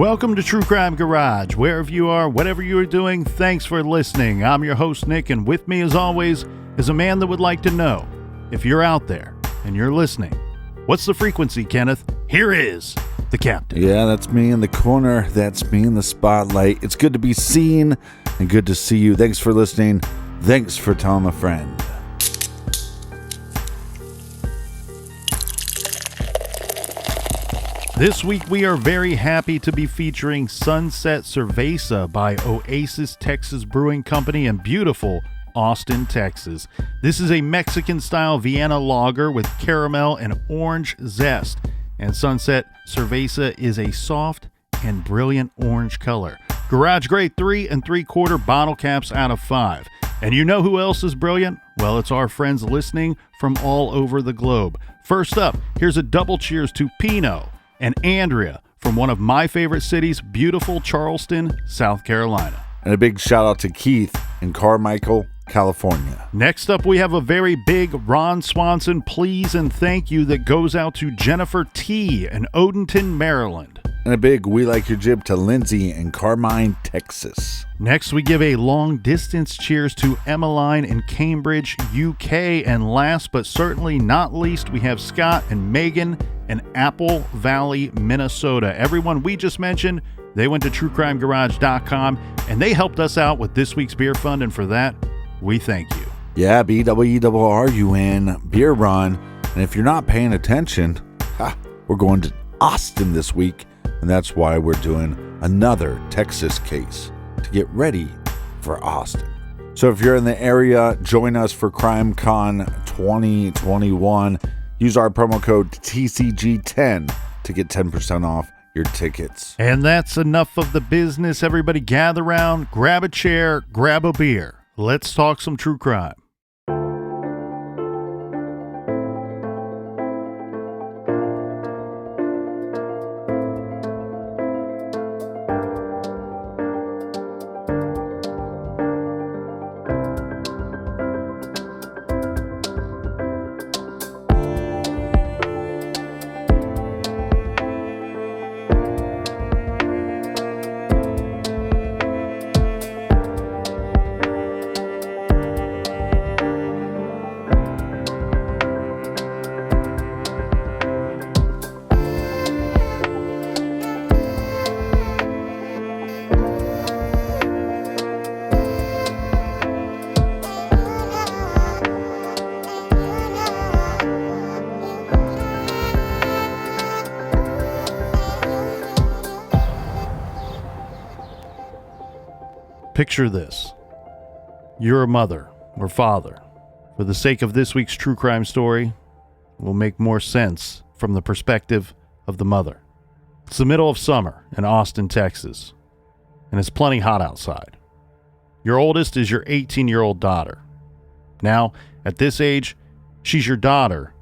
Welcome to True Crime Garage. Wherever you are, whatever you are doing, thanks for listening. I'm your host, Nick, and with me, as always, is a man that would like to know, if you're out there and you're listening, what's the frequency, Kenneth? Here is the captain. Yeah, that's me in the corner. That's me in the spotlight. It's good to be seen and good to see you. Thanks for listening. Thanks for telling a friend. This week, we are very happy to be featuring Sunset Cerveza by Oasis, Texas Brewing Company in beautiful Austin, Texas. This is a Mexican-style Vienna lager with caramel and orange zest. And Sunset Cerveza is a soft and brilliant orange color. Garage grade 3 3/4 bottle caps out of 5. And you know who else is brilliant? Well, it's our friends listening from all over the globe. First up, here's a double cheers to Pino and Andrea from one of my favorite cities, beautiful Charleston, South Carolina. And a big shout out to Keith in Carmichael, California. Next up, we have a very big Ron Swanson please and thank you that goes out to Jennifer T. in Odenton, Maryland. And a big we like your jib to Lindsay in Carmine, Texas. Next, we give a long-distance cheers to Emmeline in Cambridge, UK. And last but certainly not least, we have Scott and Megan in Apple Valley, Minnesota. Everyone we just mentioned, they went to truecrimegarage.com and they helped us out with this week's beer fund, and for that, we thank you. Yeah, BWERUN, beer run. And if you're not paying attention, we're going to Austin this week. And that's why we're doing another Texas case to get ready for Austin. So if you're in the area, join us for CrimeCon 2021. Use our promo code TCG10 to get 10% off your tickets. And that's enough of the business. Everybody gather around, grab a chair, grab a beer. Let's talk some true crime. Picture this. You're a mother or father. For the sake of this week's true crime story, it will make more sense from the perspective of the mother. It's the middle of summer in Austin, Texas, and it's plenty hot outside. Your oldest is your 18-year-old daughter. Now, at this age, she's your daughter,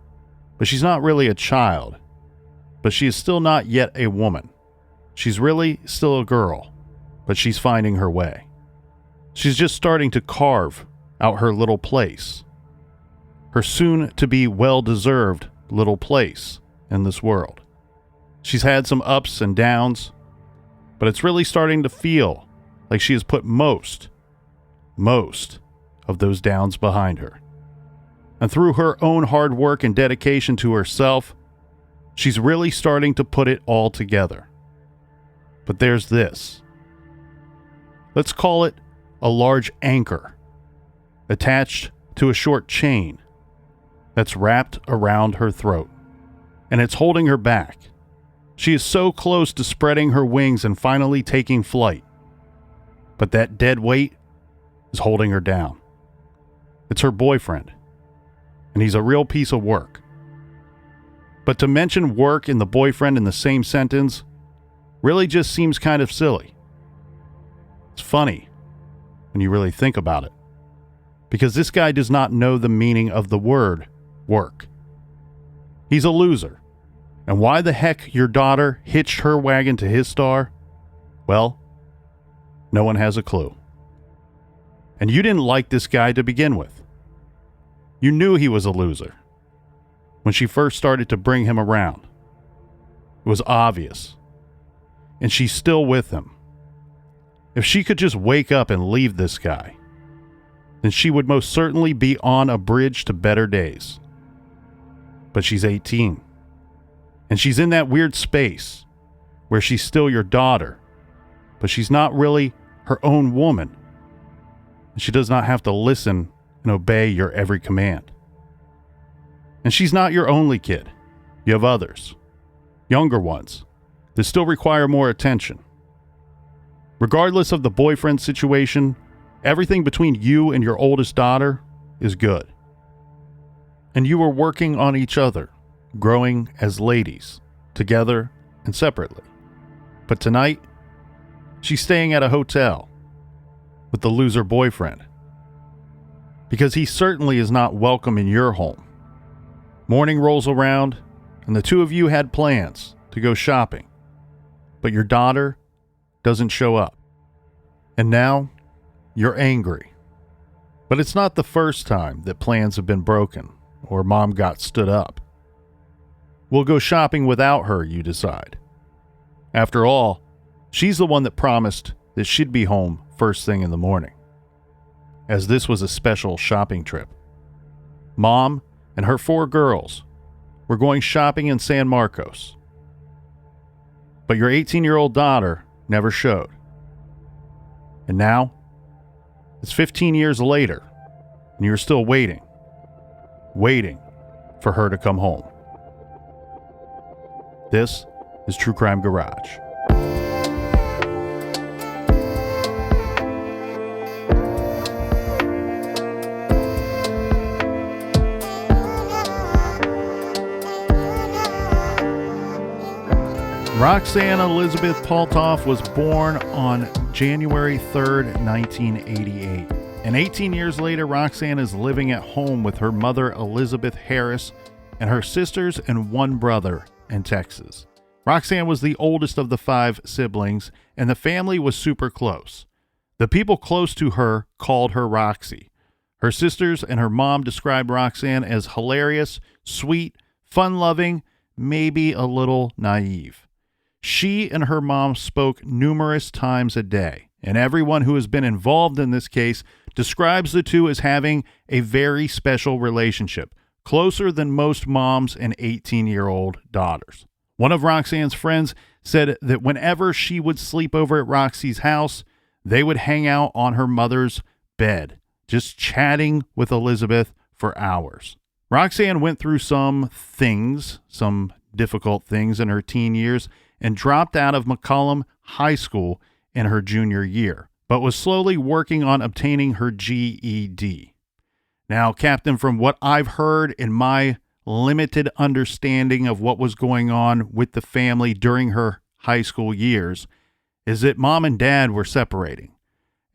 but she's not really a child. But she is still not yet a woman. She's really still a girl, but she's finding her way. She's just starting to carve out her little place. Her soon-to-be well-deserved little place in this world. She's had some ups and downs, but it's really starting to feel like she has put most of those downs behind her. And through her own hard work and dedication to herself, she's really starting to put it all together. But there's this. Let's call it a large anchor attached to a short chain that's wrapped around her throat, and it's holding her back. She is so close to spreading her wings and finally taking flight, but that dead weight is holding her down. It's her boyfriend, and he's a real piece of work. But to mention work and the boyfriend in the same sentence really just seems kind of silly. It's funny when you really think about it, because this guy does not know the meaning of the word work. He's a loser. And why the heck your daughter hitched her wagon to his star? Well, no one has a clue. And you didn't like this guy to begin with. You knew he was a loser when she first started to bring him around. It was obvious. and she's still with him. If she could just wake up and leave this guy, then she would most certainly be on a bridge to better days. But she's 18, and she's in that weird space where she's still your daughter, but she's not really her own woman, and she does not have to listen and obey your every command. And she's not your only kid. You have others, younger ones, that still require more attention. Regardless of the boyfriend situation, everything between you and your oldest daughter is good. And you are working on each other, growing as ladies, together and separately. But tonight, she's staying at a hotel with the loser boyfriend, because he certainly is not welcome in your home. Morning rolls around, and the two of you had plans to go shopping, but your daughter doesn't show up. And now, you're angry. But it's not the first time that plans have been broken or mom got stood up. We'll go shopping without her, you decide. After all, she's the one that promised that she'd be home first thing in the morning, as this was a special shopping trip. Mom and her 4 girls were going shopping in San Marcos. But your 18-year-old daughter never showed. And now, it's 15 years later, and you're still waiting for her to come home. This is True Crime Garage. Roxanne Elizabeth Paltauf was born on January 3rd, 1988. And 18 years later, Roxanne is living at home with her mother, Elizabeth Harris, and her sisters and 1 brother in Texas. Roxanne was the oldest of the 5 siblings, and the family was super close. The people close to her called her Roxy. Her sisters and her mom described Roxanne as hilarious, sweet, fun-loving, maybe a little naive. She and her mom spoke numerous times a day, and everyone who has been involved in this case describes the two as having a very special relationship, closer than most moms and 18-year-old daughters. One of Roxanne's friends said that whenever she would sleep over at Roxy's house, they would hang out on her mother's bed, just chatting with Elizabeth for hours. Roxanne went through some difficult things in her teen years, and dropped out of McCollum High School in her junior year, but was slowly working on obtaining her GED. Now, Captain, from what I've heard in my limited understanding of what was going on with the family during her high school years, is that mom and dad were separating.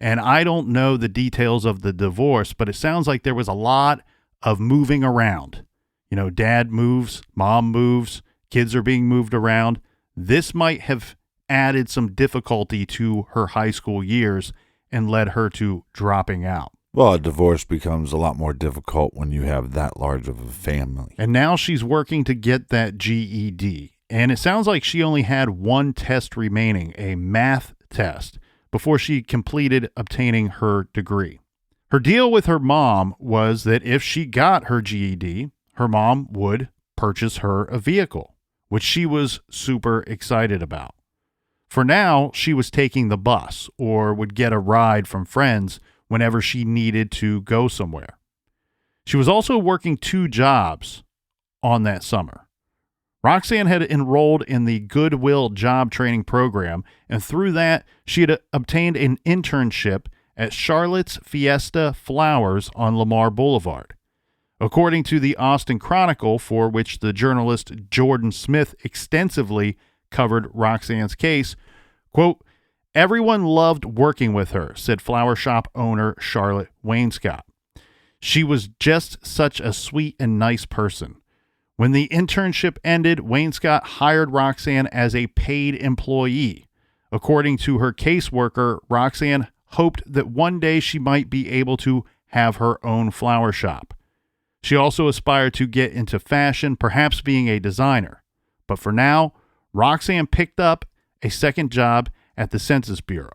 And I don't know the details of the divorce, but it sounds like there was a lot of moving around. You know, dad moves, mom moves, kids are being moved around. This might have added some difficulty to her high school years and led her to dropping out. Well, a divorce becomes a lot more difficult when you have that large of a family. And now she's working to get that GED. And it sounds like she only had 1 test remaining, a math test, before she completed obtaining her degree. Her deal with her mom was that if she got her GED, her mom would purchase her a vehicle, which she was super excited about. For now, she was taking the bus or would get a ride from friends whenever she needed to go somewhere. She was also working 2 jobs on that summer. Roxanne had enrolled in the Goodwill job training program, and through that, she had obtained an internship at Charlotte's Fiesta Flowers on Lamar Boulevard. According to the Austin Chronicle, for which the journalist Jordan Smith extensively covered Roxanne's case, quote, "Everyone loved working with her," said flower shop owner Charlotte Wainscott. "She was just such a sweet and nice person." When the internship ended, Wainscott hired Roxanne as a paid employee. According to her caseworker, Roxanne hoped that one day she might be able to have her own flower shop. She also aspired to get into fashion, perhaps being a designer. But for now, Roxanne picked up a second job at the Census Bureau.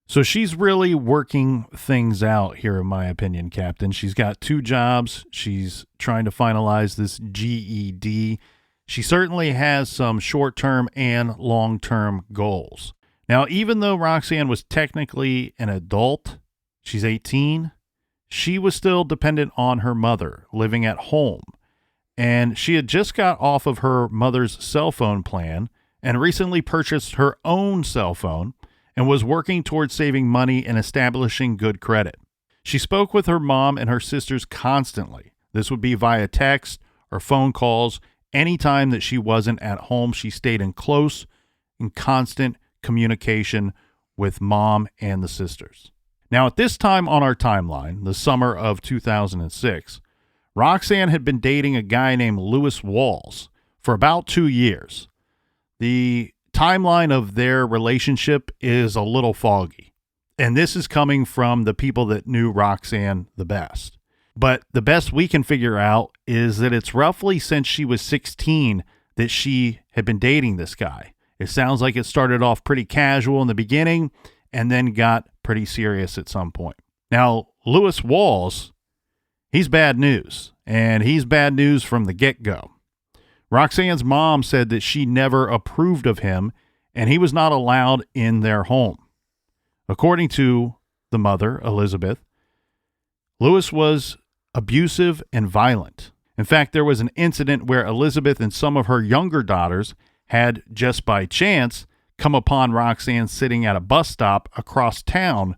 So she's really working things out here, in my opinion, Captain. She's got 2 jobs. She's trying to finalize this GED. She certainly has some short-term and long-term goals. Now, even though Roxanne was technically an adult, she's 18, she was still dependent on her mother, living at home. And she had just got off of her mother's cell phone plan and recently purchased her own cell phone and was working towards saving money and establishing good credit. She spoke with her mom and her sisters constantly. This would be via text or phone calls. Anytime that she wasn't at home, she stayed in close and constant communication with mom and the sisters. Now, at this time on our timeline, the summer of 2006, Roxanne had been dating a guy named Lewis Walls for about 2 years. The timeline of their relationship is a little foggy, and this is coming from the people that knew Roxanne the best. But the best we can figure out is that it's roughly since she was 16 that she had been dating this guy. It sounds like it started off pretty casual in the beginning and then got pretty serious at some point. Now, Lewis Walls, he's bad news, and he's bad news from the get-go. Roxanne's mom said that she never approved of him, and he was not allowed in their home. According to the mother, Elizabeth, Lewis was abusive and violent. In fact, there was an incident where Elizabeth and some of her younger daughters had, just by chance, come upon Roxanne sitting at a bus stop across town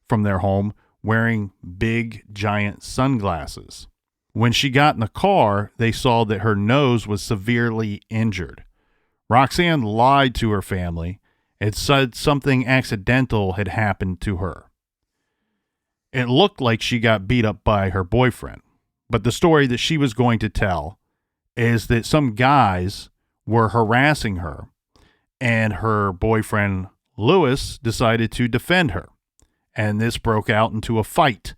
from their home wearing big, giant sunglasses. When she got in the car, they saw that her nose was severely injured. Roxanne lied to her family and said something accidental had happened to her. It looked like she got beat up by her boyfriend, but the story that she was going to tell is that some guys were harassing her, and her boyfriend, Lewis, decided to defend her, and this broke out into a fight,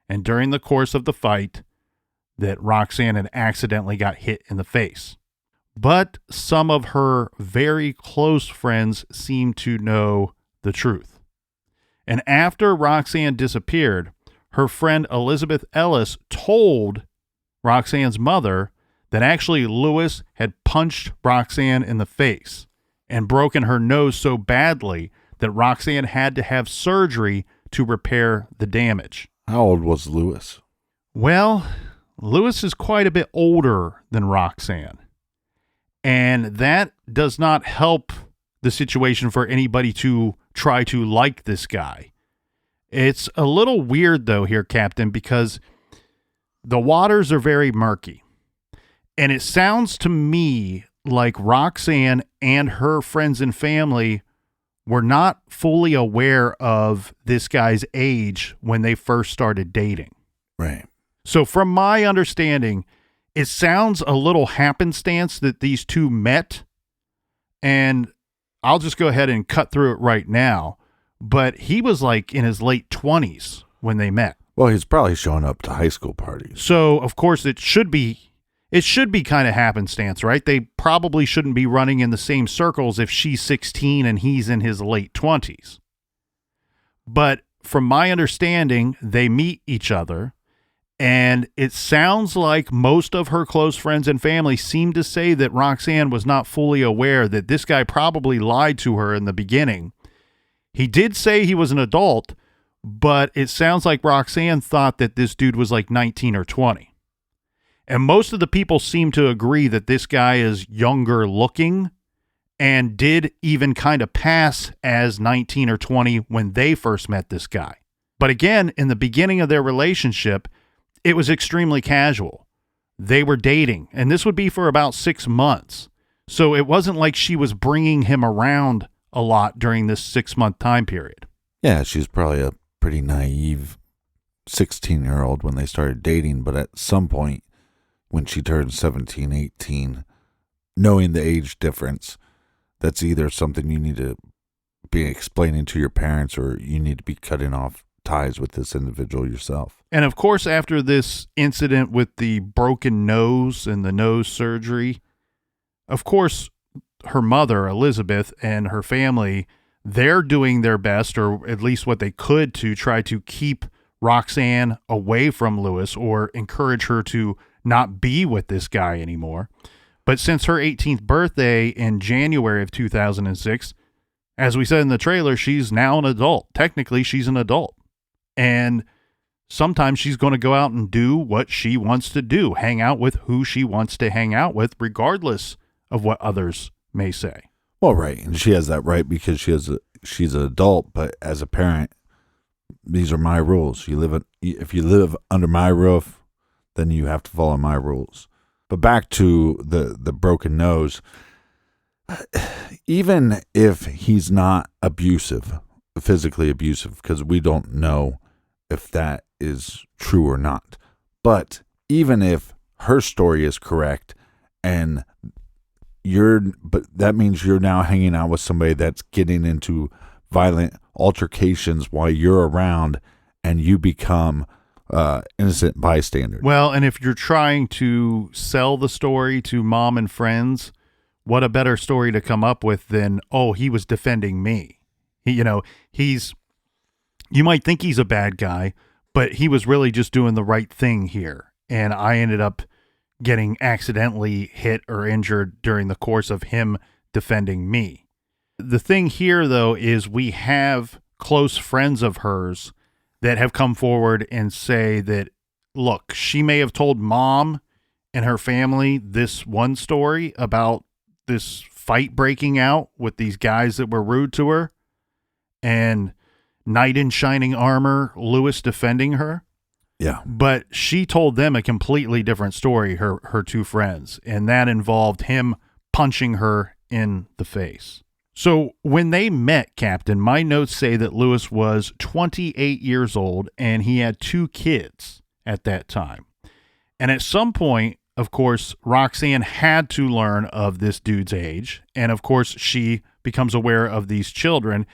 and during the course of the fight, that Roxanne had accidentally got hit in the face. But some of her very close friends seemed to know the truth. And after Roxanne disappeared, her friend Elizabeth Ellis told Roxanne's mother that actually Lewis had punched Roxanne in the face and broken her nose so badly that Roxanne had to have surgery to repair the damage. How old was Lewis? Well, Lewis is quite a bit older than Roxanne, and that does not help the situation for anybody to try to like this guy. It's a little weird, though, here, Captain, because the waters are very murky, and it sounds to me like Roxanne and her friends and family were not fully aware of this guy's age when they first started dating. Right. So from my understanding, it sounds a little happenstance that these two met, and I'll just go ahead and cut through it right now. But he was like in his late 20s when they met. Well, he's probably showing up to high school parties. So, of course, it should be kind of happenstance, right? They probably shouldn't be running in the same circles if she's 16 and he's in his late 20s. But from my understanding, they meet each other. And it sounds like most of her close friends and family seem to say that Roxanne was not fully aware that this guy probably lied to her in the beginning. He did say he was an adult, but it sounds like Roxanne thought that this dude was like 19 or 20. And most of the people seem to agree that this guy is younger looking and did even kind of pass as 19 or 20 when they first met this guy. But again, in the beginning of their relationship, it was extremely casual. They were dating, and this would be for about 6 months. So it wasn't like she was bringing him around a lot during this 6-month time period. Yeah, she's probably a pretty naive 16-year-old when they started dating, but at some point when she turned 17, 18, knowing the age difference, that's either something you need to be explaining to your parents or you need to be cutting off ties with this individual yourself. And of course, after this incident with the broken nose and the nose surgery, of course, her mother, Elizabeth, and her family, they're doing their best, or at least what they could, to try to keep Roxanne away from Lewis or encourage her to not be with this guy anymore. But since her 18th birthday in January of 2006, as we said in the trailer, she's now an adult. Technically, she's an adult. And sometimes she's going to go out and do what she wants to do, hang out with who she wants to hang out with, regardless of what others may say. Well, right. And she has that right because she's an adult, but as a parent, these are my rules. If you live under my roof, then you have to follow my rules. But back to the broken nose, even if he's not abusive, physically abusive, because we don't know if that is true or not. But even if her story is correct and that means you're now hanging out with somebody that's getting into violent altercations while you're around and you become innocent bystander. Well, and if you're trying to sell the story to mom and friends, what a better story to come up with than, oh, he was defending me. You might think he's a bad guy, but he was really just doing the right thing here. And I ended up getting accidentally hit or injured during the course of him defending me. The thing here, though, is we have close friends of hers that have come forward and say that, look, she may have told mom and her family this one story about this fight breaking out with these guys that were rude to her and knight in shining armor, Lewis defending her. Yeah. But she told them a completely different story, her two friends, and that involved him punching her in the face. So when they met, Captain, my notes say that Lewis was 28 years old and he had 2 kids at that time. And at some point, of course, Roxanne had to learn of this dude's age. And of course, she becomes aware of these children.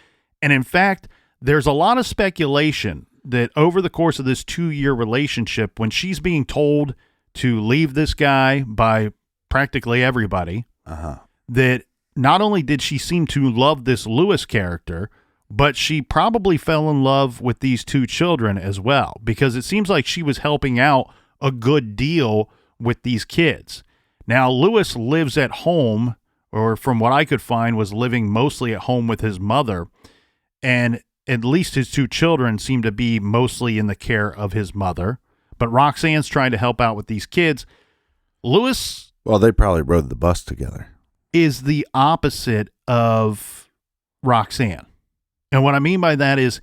And in fact, there's a lot of speculation that over the course of this 2-year relationship, when she's being told to leave this guy by practically everybody, that not only did she seem to love this Lewis character, but she probably fell in love with these 2 children as well, because it seems like she was helping out a good deal with these kids. Now, Lewis lives at home, or from what I could find, was living mostly at home with his mother, and at least his 2 children seem to be mostly in the care of his mother. But Roxanne's trying to help out with these kids. Lewis... Well, they probably rode the bus together. ...is the opposite of Roxanne. And what I mean by that is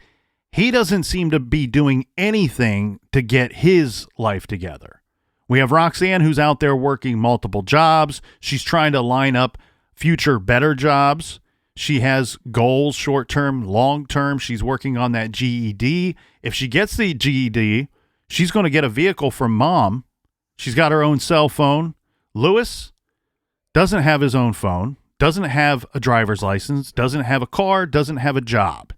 he doesn't seem to be doing anything to get his life together. We have Roxanne, who's out there working multiple jobs. She's trying to line up future better jobs. She has goals, short-term, long-term. She's working on that GED. If she gets the GED, she's going to get a vehicle from mom. She's got her own cell phone. Lewis doesn't have his own phone, doesn't have a driver's license, doesn't have a car, doesn't have a job.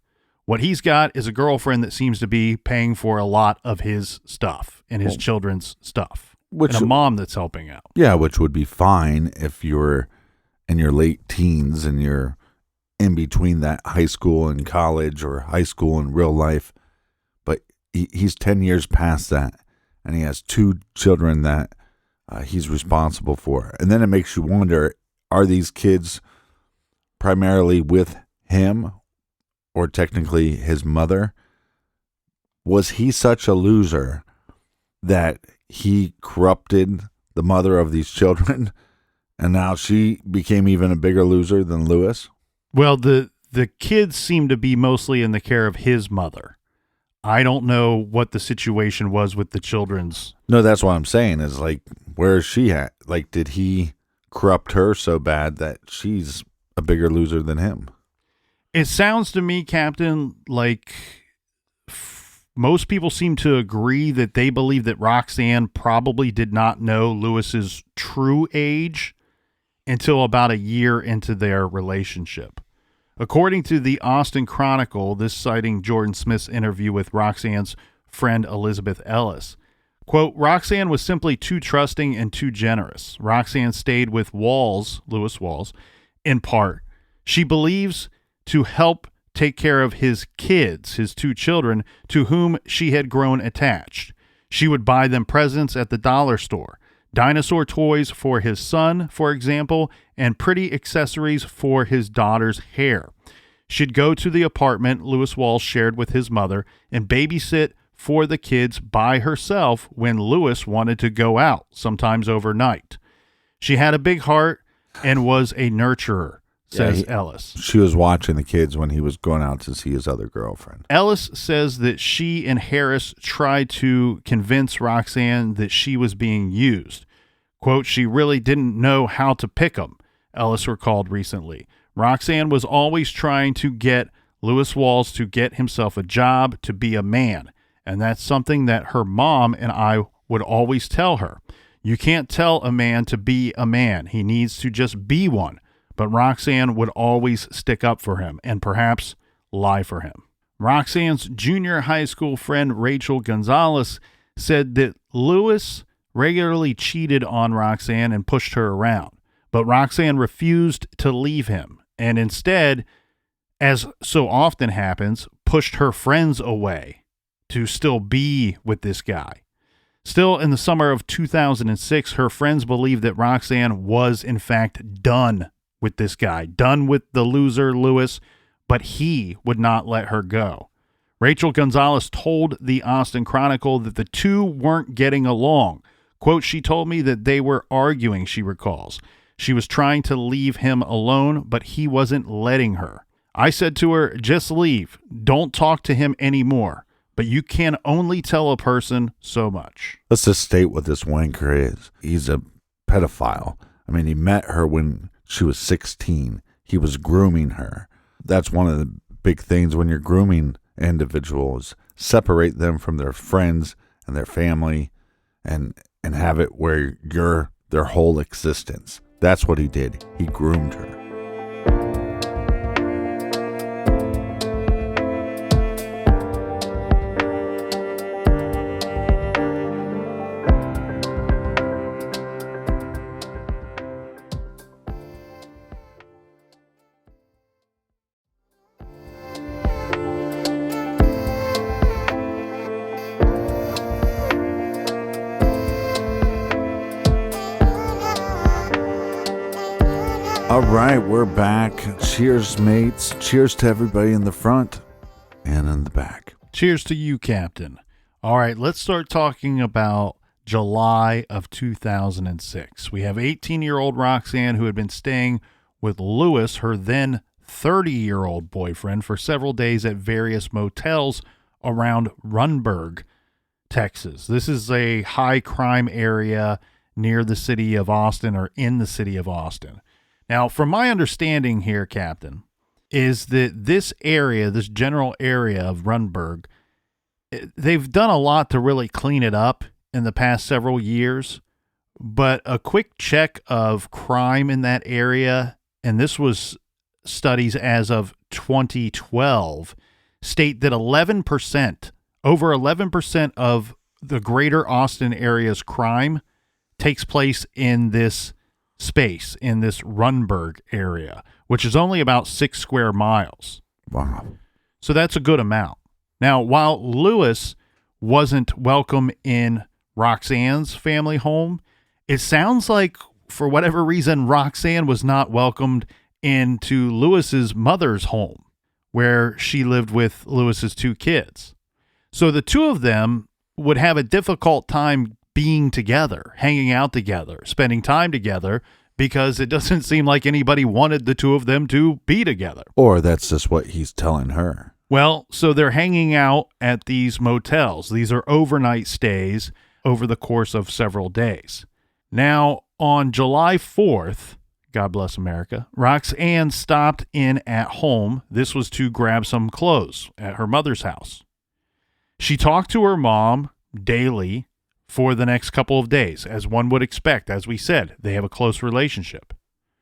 What he's got is a girlfriend that seems to be paying for a lot of his stuff and his children's stuff. And a mom that's helping out. Yeah, which would be fine if you're in your late teens and you're in between that high school and college or high school and real life. But he's 10 years past that, and he has 2 children that he's responsible for. And then it makes you wonder, are these kids primarily with him or technically his mother? Was he such a loser that he corrupted the mother of these children and now she became even a bigger loser than Lewis? Well, the kids seem to be mostly in the care of his mother. I don't know what the situation was with the children's. No, that's what I'm saying is, like, where is she at? Like, did he corrupt her so bad that she's a bigger loser than him? It sounds to me, Captain, like most people seem to agree that they believe that Roxanne probably did not know Lewis's true age until about a year into their relationship. According to the Austin Chronicle, this citing Jordan Smith's interview with Roxanne's friend Elizabeth Ellis, quote, Roxanne was simply too trusting and too generous. Roxanne stayed with Lewis Walls, in part, she believes to help take care of his kids, his 2 children, to whom she had grown attached. She would buy them presents at the dollar store, dinosaur toys for his son, for example, and pretty accessories for his daughter's hair. She'd go to the apartment Lewis Walls shared with his mother and babysit for the kids by herself when Lewis wanted to go out, sometimes overnight. She had a big heart and was a nurturer, says Ellis. She was watching the kids when he was going out to see his other girlfriend. Ellis says that she and Harris tried to convince Roxanne that she was being used. Quote, she really didn't know how to pick them, Ellis recalled recently. Roxanne was always trying to get Lewis Walls to get himself a job, to be a man. And that's something that her mom and I would always tell her. You can't tell a man to be a man. He needs to just be one. But Roxanne would always stick up for him and perhaps lie for him. Roxanne's junior high school friend Rachel Gonzalez said that Lewis regularly cheated on Roxanne and pushed her around. But Roxanne refused to leave him and instead, as so often happens, pushed her friends away to still be with this guy. Still, in the summer of 2006, her friends believed that Roxanne was, in fact, done with this guy, done with the loser Lewis, but he would not let her go. Rachel Gonzalez told the Austin Chronicle that the two weren't getting along. Quote, she told me that they were arguing, she recalls. She was trying to leave him alone, but he wasn't letting her. I said to her, just leave. Don't talk to him anymore. But you can only tell a person so much. Let's just state what this wanker is. He's a pedophile. I mean, he met her when she was 16. He was grooming her. That's one of the big things when you're grooming individuals. Separate them from their friends and their family and have it where you're their whole existence. That's what he did. He groomed her. All right, we're back. Cheers, mates. Cheers to everybody in the front and in the back. Cheers to you, Captain. All right, let's start talking about July of 2006. We have 18-year-old Roxanne who had been staying with Lewis, her then 30-year-old boyfriend, for several days at various motels around Runberg, Texas. This is a high crime area near the city of Austin, or in the city of Austin. Now, from my understanding here, Captain, is that this area, this general area of Runberg, they've done a lot to really clean it up in the past several years, but a quick check of crime in that area, and this was studies as of 2012, state that 11%, over 11% of the greater Austin area's crime takes place in this space, in this Runberg area, which is only about 6 square miles. Wow. So that's a good amount. Now, while Lewis wasn't welcome in Roxanne's family home, it sounds like, for whatever reason, Roxanne was not welcomed into Lewis's mother's home, where she lived with Lewis's 2 kids. So the two of them would have a difficult time being together, hanging out together, spending time together, because it doesn't seem like anybody wanted the two of them to be together. Or that's just what he's telling her. Well, so they're hanging out at these motels. These are overnight stays over the course of several days. Now, on July 4th, God bless America, Roxanne stopped in at home. This was to grab some clothes at her mother's house. She talked to her mom daily for the next couple of days, as one would expect. As we said, they have a close relationship.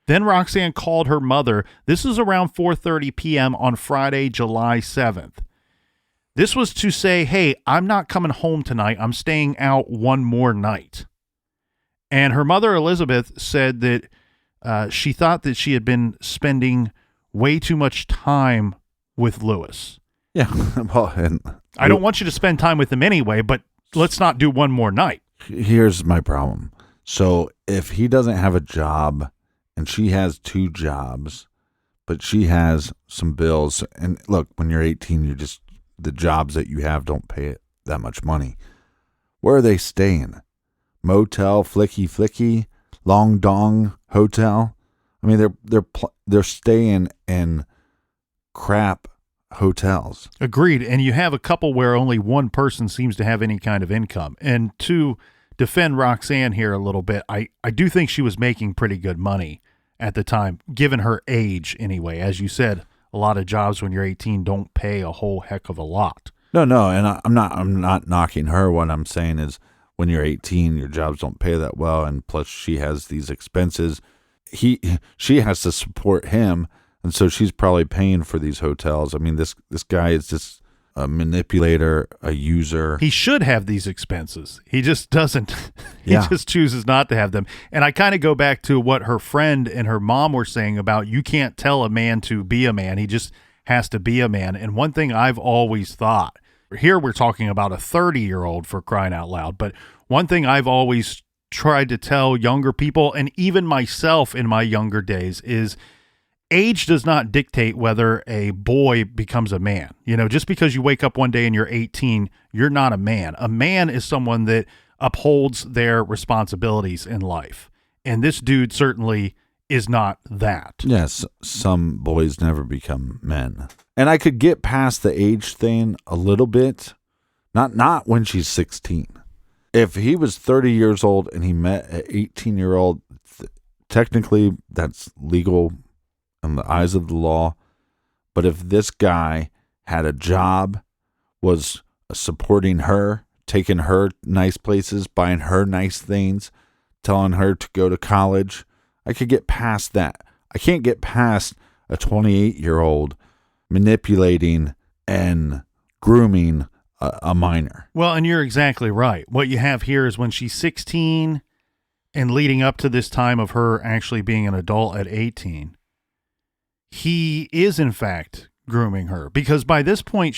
Then Roxanne called her mother. This is around 4:30 p.m. on Friday, July 7th. This was to say, hey, I'm not coming home tonight. I'm staying out one more night. And her mother, Elizabeth, said that she thought that she had been spending way too much time with Lewis. Yeah. Well, and I don't want you to spend time with him anyway, but let's not do one more night. Here's my problem. So if he doesn't have a job and she has 2 jobs, but she has some bills, and look, when you're 18, the jobs that you have don't pay it that much money. Where are they staying? Motel, flicky, long dong hotel. I mean, they're staying in crap hotels. Agreed. And you have a couple where only one person seems to have any kind of income. And to defend Roxanne here a little bit, I do think she was making pretty good money at the time, given her age anyway. As you said, a lot of jobs when you're 18 don't pay a whole heck of a lot. No, and I'm not knocking her. What I'm saying is, when you're 18, your jobs don't pay that well, and plus she has these expenses. She has to support him, and so she's probably paying for these hotels. I mean, this guy is just a manipulator, a user. He should have these expenses. He just doesn't. He Yeah. just chooses not to have them. And I kind of go back to what her friend and her mom were saying about you can't tell a man to be a man. He just has to be a man. And one thing I've always thought, here we're talking about a 30-year-old for crying out loud, but one thing I've always tried to tell younger people, and even myself in my younger days, is age does not dictate whether a boy becomes a man. You know, just because you wake up one day and you're 18, you're not a man. A man is someone that upholds their responsibilities in life. And this dude certainly is not that. Yes, some boys never become men. And I could get past the age thing a little bit. Not when she's 16. If he was 30 years old and he met an 18-year-old, technically that's legal in the eyes of the law. But if this guy had a job, was supporting her, taking her nice places, buying her nice things, telling her to go to college, I could get past that. I can't get past a 28-year-old manipulating and grooming a minor. Well, and you're exactly right. What you have here is when she's 16 and leading up to this time of her actually being an adult at 18, he is in fact grooming her, because by this point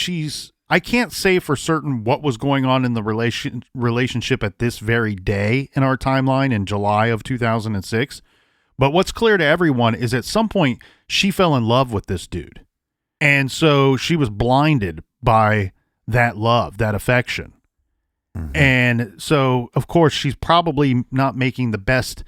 I can't say for certain what was going on in the relationship at this very day in our timeline in July of 2006. But what's clear to everyone is at some point she fell in love with this dude. And so she was blinded by that love, that affection. Mm-hmm. And so, of course, she's probably not making the best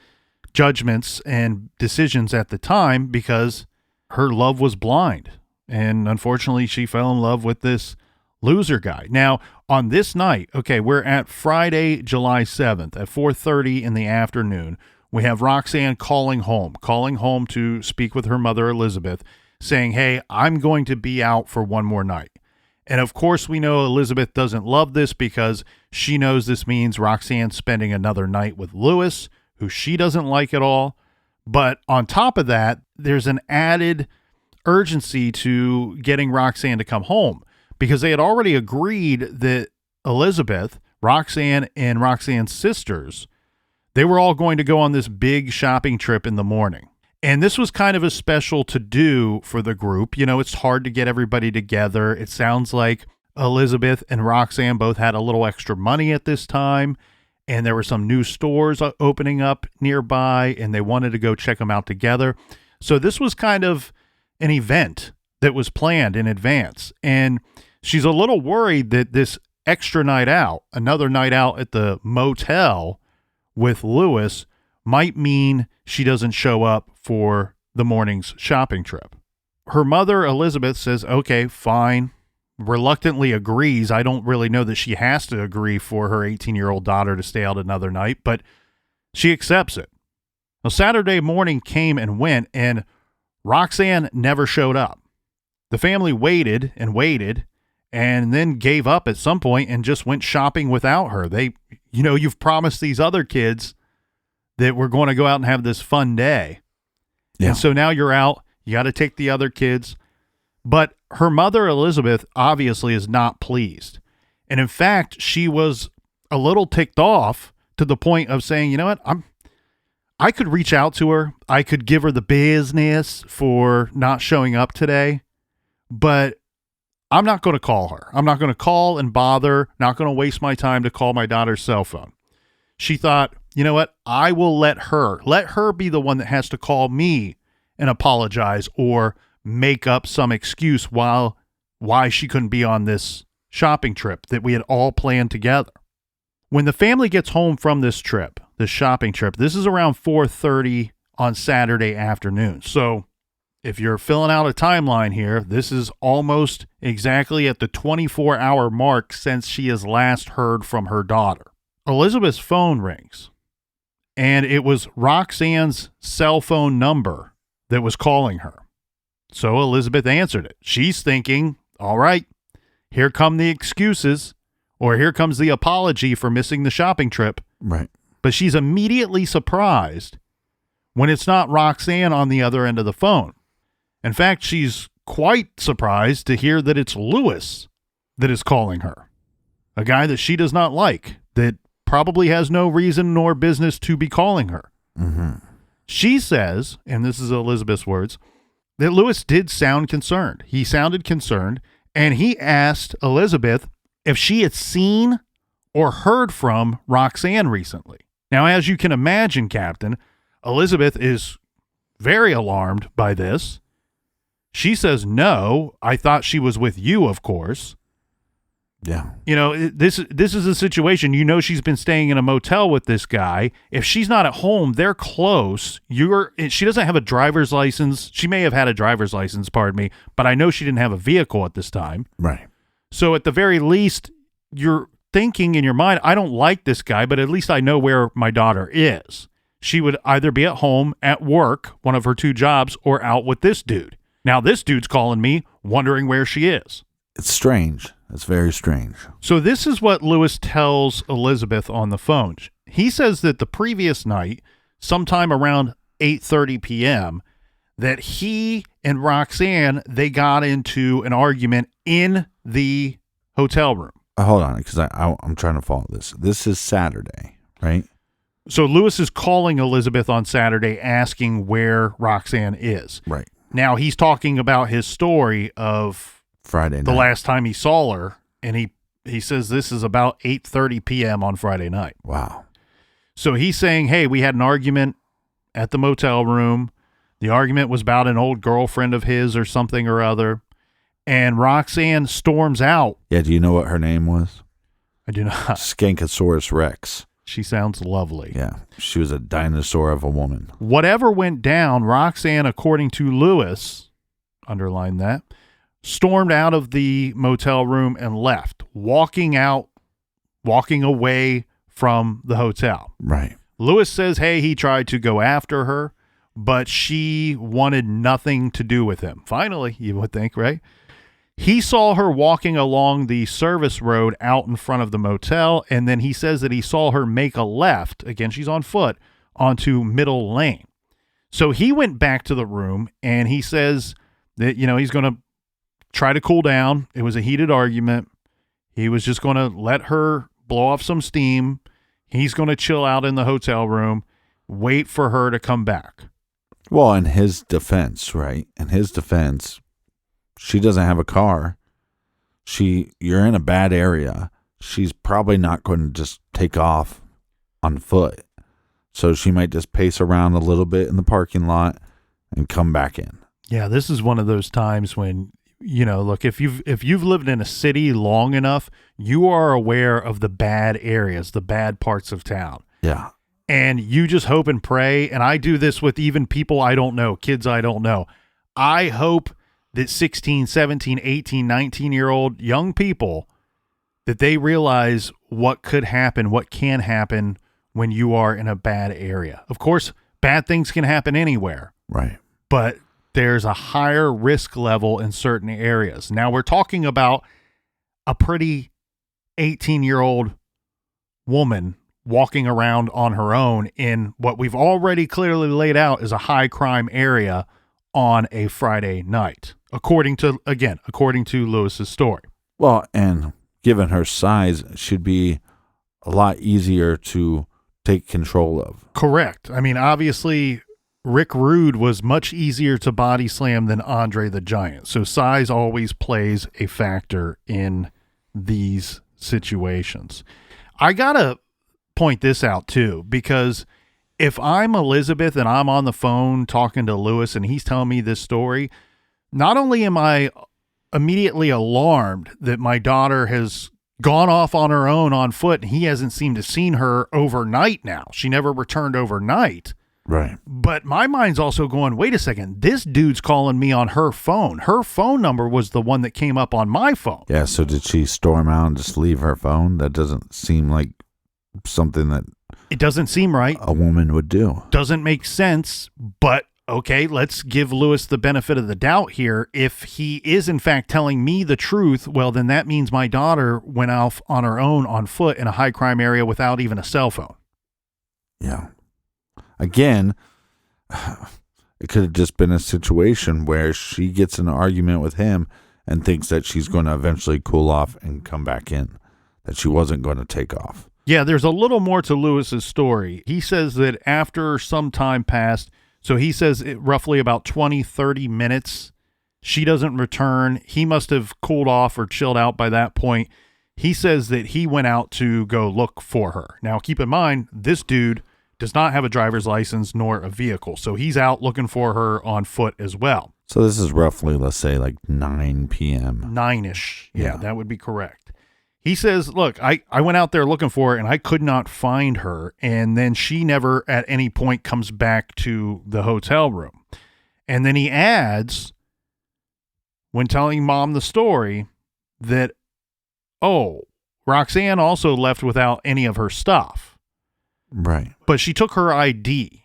judgments and decisions at the time because her love was blind. And unfortunately, she fell in love with this loser guy. Now, on this night, okay, we're at Friday, July 7th at 4:30 in the afternoon. We have Roxanne calling home to speak with her mother, Elizabeth, saying, hey, I'm going to be out for one more night. And of course, we know Elizabeth doesn't love this because she knows this means Roxanne's spending another night with Lewis, who she doesn't like at all. But on top of that, there's an added urgency to getting Roxanne to come home, because they had already agreed that Elizabeth, Roxanne, and Roxanne's sisters, they were all going to go on this big shopping trip in the morning. And this was kind of a special to do for the group. You know, it's hard to get everybody together. It sounds like Elizabeth and Roxanne both had a little extra money at this time, and there were some new stores opening up nearby, and they wanted to go check them out together. So this was kind of an event that was planned in advance. And she's a little worried that this extra night out, another night out at the motel with Lewis, might mean she doesn't show up for the morning's shopping trip. Her mother, Elizabeth, says, okay, fine, reluctantly agrees. I don't really know that she has to agree for her 18-year-old daughter to stay out another night, but she accepts it. Now, Saturday morning came and went, and Roxanne never showed up. The family waited and then gave up at some point and just went shopping without her. You've promised these other kids that we're going to go out and have this fun day. Yeah. And so now you're out. You got to take the other kids. But her mother, Elizabeth, obviously is not pleased. And in fact, she was a little ticked off to the point of saying, you know what, I could reach out to her. I could give her the business for not showing up today, but I'm not going to call her. I'm not going to call and bother, not going to waste my time to call my daughter's cell phone. She thought, you know what? I will let her be the one that has to call me and apologize or make up some excuse why she couldn't be on this shopping trip that we had all planned together. When the family gets home from this trip, this shopping trip, this is around 4:30 on Saturday afternoon. So if you're filling out a timeline here, this is almost exactly at the 24-hour mark since she has last heard from her daughter. Elizabeth's phone rings, and it was Roxanne's cell phone number that was calling her. So Elizabeth answered it. She's thinking, all right, here come the excuses, or here comes the apology for missing the shopping trip. Right. But she's immediately surprised when it's not Roxanne on the other end of the phone. In fact, she's quite surprised to hear that it's Lewis that is calling her, a guy that she does not like, that probably has no reason nor business to be calling her. Mm-hmm. She says, and this is Elizabeth's words, that Lewis did sound concerned. He sounded concerned, and he asked Elizabeth if she had seen or heard from Roxanne recently. Now, as you can imagine, Captain, Elizabeth is very alarmed by this. She says, no, I thought she was with you, of course. Yeah. You know, this is a situation. You know, she's been staying in a motel with this guy. If she's not at home, they're close. She doesn't have a driver's license. She may have had a driver's license, pardon me, but I know she didn't have a vehicle at this time. Right. So at the very least, you're thinking in your mind, I don't like this guy, but at least I know where my daughter is. She would either be at home, at work, one of her two jobs, or out with this dude. Now this dude's calling me, wondering where she is. It's strange. It's very strange. So this is what Lewis tells Elizabeth on the phone. He says that the previous night, sometime around 8:30 p.m., that he and Roxanne, they got into an argument in the hotel room. Hold on, because I'm trying to follow this. This is Saturday, right? So Lewis is calling Elizabeth on Saturday asking where Roxanne is. Right. Now he's talking about his story of Friday night. the last time he saw her, and he says this is about 8:30 p.m. on Friday night. Wow. So he's saying, hey, we had an argument at the motel room. The argument was about an old girlfriend of his or something or other. And Roxanne storms out. Yeah, do you know what her name was? I do not. Skankosaurus Rex. She sounds lovely. Yeah, she was a dinosaur of a woman. Whatever went down, Roxanne, according to Lewis, underline that, stormed out of the motel room and left, walking away from the hotel. Right. Lewis says, hey, he tried to go after her, but she wanted nothing to do with him. Finally, you would think, right? He saw her walking along the service road out in front of the motel, and then he says that he saw her make a left, again, she's on foot, onto Middle Lane. So he went back to the room, and he says that, you know, he's going to try to cool down. It was a heated argument. He was just going to let her blow off some steam. He's going to chill out in the hotel room, wait for her to come back. Well, in his defense, right? In his defense, she doesn't have a car. You're in a bad area. She's probably not going to just take off on foot. So she might just pace around a little bit in the parking lot and come back in. Yeah, this is one of those times when, you know, look, if you've lived in a city long enough, you are aware of the bad areas, the bad parts of town. Yeah. And you just hope and pray, and I do this with even people I don't know, kids I don't know. I hope that 16, 17, 18, 19-year-old young people, that they realize what could happen, what can happen when you are in a bad area. Of course, bad things can happen anywhere. Right. But there's a higher risk level in certain areas. Now, we're talking about a pretty 18-year-old woman walking around on her own in what we've already clearly laid out is a high crime area on a Friday night, according to Lewis's story. Well, and given her size, it should be a lot easier to take control of. Correct. I mean, obviously, Rick Rude was much easier to body slam than Andre the Giant. So size always plays a factor in these situations. I got to point this out too, because if I'm Elizabeth and I'm on the phone talking to Lewis and he's telling me this story, not only am I immediately alarmed that my daughter has gone off on her own on foot and he hasn't seemed to seen her overnight now. She never returned overnight. Right. But my mind's also going, wait a second, this dude's calling me on her phone. Her phone number was the one that came up on my phone. Yeah, so did she storm out and just leave her phone? That doesn't seem like something that it doesn't seem right. A woman would do. Doesn't make sense, but okay, let's give Lewis the benefit of the doubt here. If he is in fact telling me the truth, well, then that means my daughter went off on her own on foot in a high crime area without even a cell phone. Yeah. Again, it could have just been a situation where she gets in an argument with him and thinks that she's going to eventually cool off and come back in, that she wasn't going to take off. Yeah, there's a little more to Lewis's story. He says that after some time passed, so he says roughly about 20, 30 minutes, she doesn't return. He must have cooled off or chilled out by that point. He says that he went out to go look for her. Now, keep in mind, this dude does not have a driver's license nor a vehicle, so he's out looking for her on foot as well. So this is roughly, let's say, like 9 p.m. 9-ish. Yeah, that would be correct. He says, look, I went out there looking for her and I could not find her. And then she never at any point comes back to the hotel room. And then he adds, when telling mom the story, that, oh, Roxanne also left without any of her stuff. Right. But she took her ID.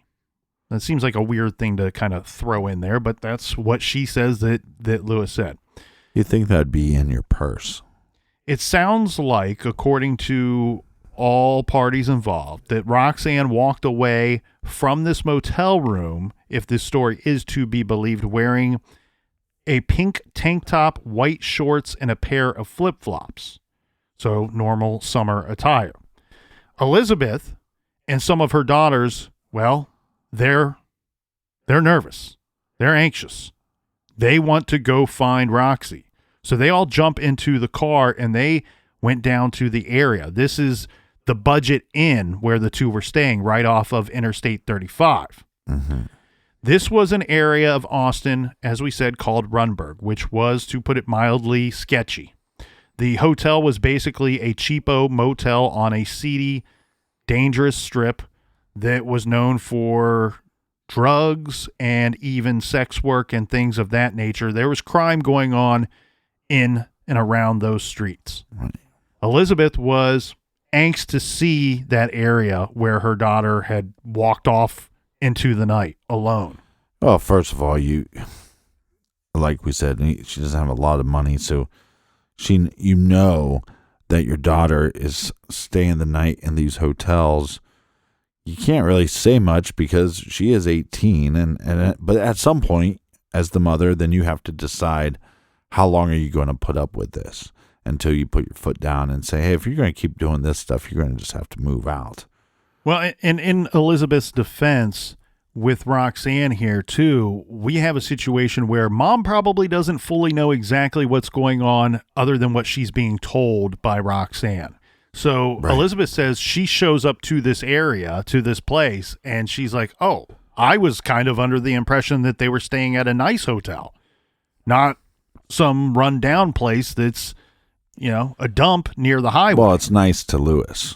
That seems like a weird thing to kind of throw in there, but that's what she says that Lewis said. You think that'd be in your purse? It sounds like, according to all parties involved, that Roxanne walked away from this motel room, if this story is to be believed, wearing a pink tank top, white shorts, and a pair of flip-flops. So normal summer attire. Elizabeth and some of her daughters, well, they're nervous. They're anxious. They want to go find Roxy. So they all jump into the car and they went down to the area. This is the Budget Inn where the two were staying, right off of Interstate 35. Mm-hmm. This was an area of Austin, as we said, called Runberg, which was, to put it mildly, sketchy. The hotel was basically a cheapo motel on a seedy, dangerous strip that was known for drugs and even sex work and things of that nature. There was crime going on in and around those streets. Right. Elizabeth was anxious to see that area where her daughter had walked off into the night alone. Well, first of all, like we said, she doesn't have a lot of money, so you know that your daughter is staying the night in these hotels. You can't really say much because she is 18, but at some point, as the mother, then you have to decide, how long are you going to put up with this until you put your foot down and say, hey, if you're going to keep doing this stuff, you're going to just have to move out. Well, and in Elizabeth's defense with Roxanne here, too, we have a situation where mom probably doesn't fully know exactly what's going on other than what she's being told by Roxanne. So right. Elizabeth says she shows up to this area, to this place, and she's like, oh, I was kind of under the impression that they were staying at a nice hotel, not some rundown place that's, a dump near the highway. Well, it's nice to Lewis.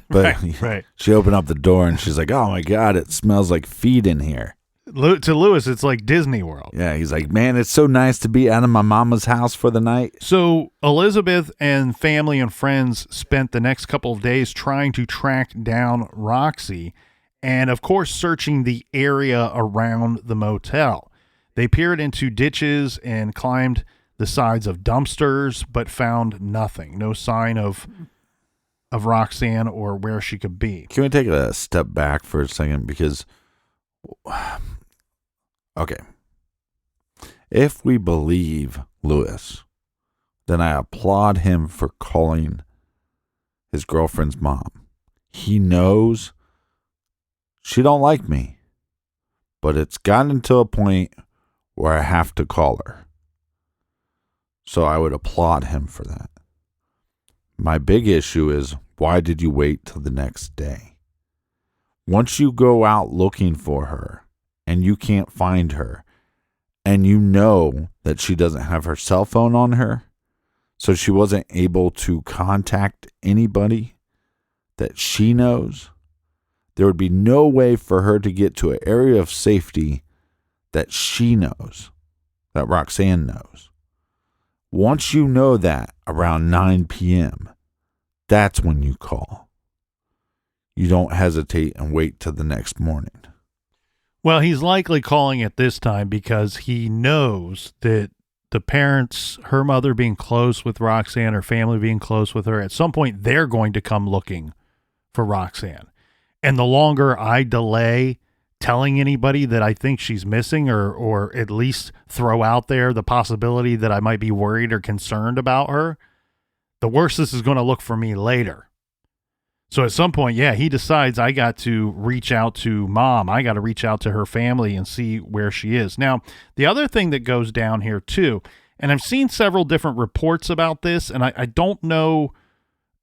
But right. She opened up the door and she's like, oh my God, it smells like feet in here. To Lewis, it's like Disney World. Yeah, he's like, man, it's so nice to be out of my mama's house for the night. So Elizabeth and family and friends spent the next couple of days trying to track down Roxy and, of course, searching the area around the motel. They peered into ditches and climbed the sides of dumpsters, but found nothing. No sign of Roxanne or where she could be. Can we take a step back for a second? Because, okay, if we believe Lewis, then I applaud him for calling his girlfriend's mom. he knows she don't like me, but it's gotten to a point where I have to call her. So I would applaud him for that. My big issue is, why did you wait till the next day? Once you go out looking for her and you can't find her, and you know that she doesn't have her cell phone on her, so she wasn't able to contact anybody that she knows, there would be no way for her to get to an area of safety that she knows, that Roxanne knows. Once you know that around 9 p.m., that's when you call. You don't hesitate and wait till the next morning. Well, he's likely calling it this time because he knows that the parents, her mother being close with Roxanne, her family being close with her, at some point they're going to come looking for Roxanne. And the longer I delay telling anybody that I think she's missing, or at least throw out there the possibility that I might be worried or concerned about her, the worse this is going to look for me later. So at some point, yeah, he decides I got to reach out to mom. I got to reach out to her family and see where she is. Now, the other thing that goes down here too, and I've seen several different reports about this, and I don't know,